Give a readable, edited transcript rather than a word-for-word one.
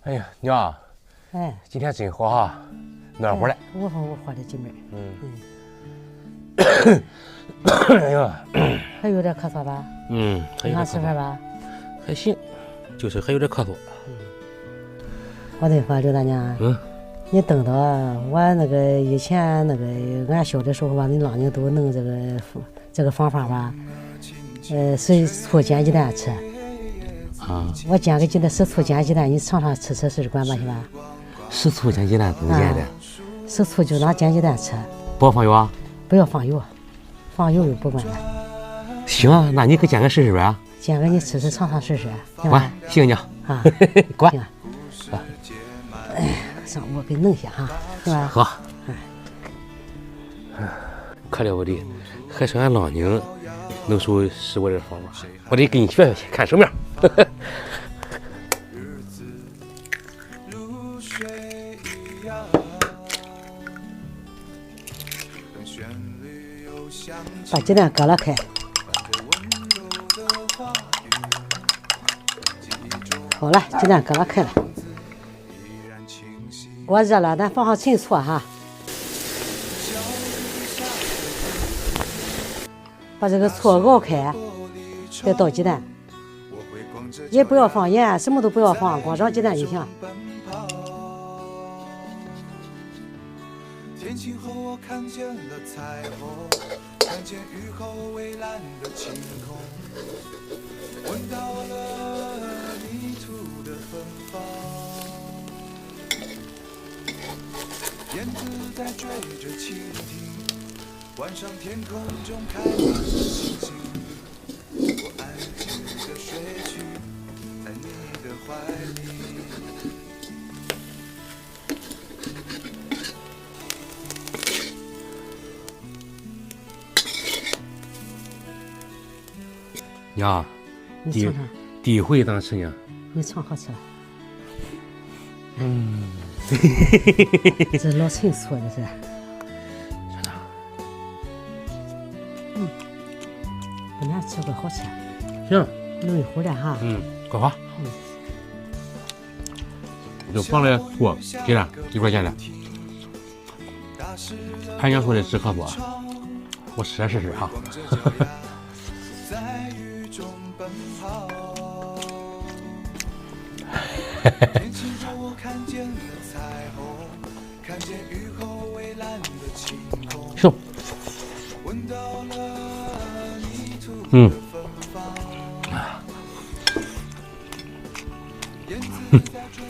哎呀，娘，哎，今天真好哈，暖和了。我喝的几杯。哎呀，还有点咳嗽吧？还有点你想吃饭咳嗽，吧？还行，就是还有点咳嗽。我跟你说，刘大娘，你等到我那个以前那个俺小的时候吧，你老人都弄这个方法吧，是醋煎鸡蛋吃。我煎个鸡蛋，是醋煎鸡蛋，你尝尝吃试管吧，行吧？是醋煎鸡蛋怎么煎的？是醋就拿煎鸡蛋吃，不要放油啊？不要放油，放油就不管了。行啊，那你可煎个试试呗。煎个你尝试试，行吧管？行娘啊，管。行。上我给弄些哈，是吧？好。可了不得，还是俺老宁能手使我这方法，我得给你学学去，看手面。把鸡蛋割了开，好了，鸡蛋割了开了。锅热了，咱放上陈醋哈，把这个醋熬开，再倒鸡蛋，也不要放盐，什么都不要放，光炒鸡蛋就行。天晴后我看见了彩虹，看见雨后蔚蓝的晴空，闻到了泥土的芬芳，燕子在追着蜻蜓，晚上天空中开满了星星，我安静地睡去，在你的怀里。娘，你尝尝，第一回当吃呢。你尝好吃了。这老陈醋这是。跟咱吃个好吃。行，弄一会儿了哈。快花。就放了醋、鸡蛋一块钱的。还娘说的止咳嗽，我试试哈。天晴后我看见了彩虹，看见雨后蔚蓝的晴空。行。闻到了泥土的芬芳。燕子在追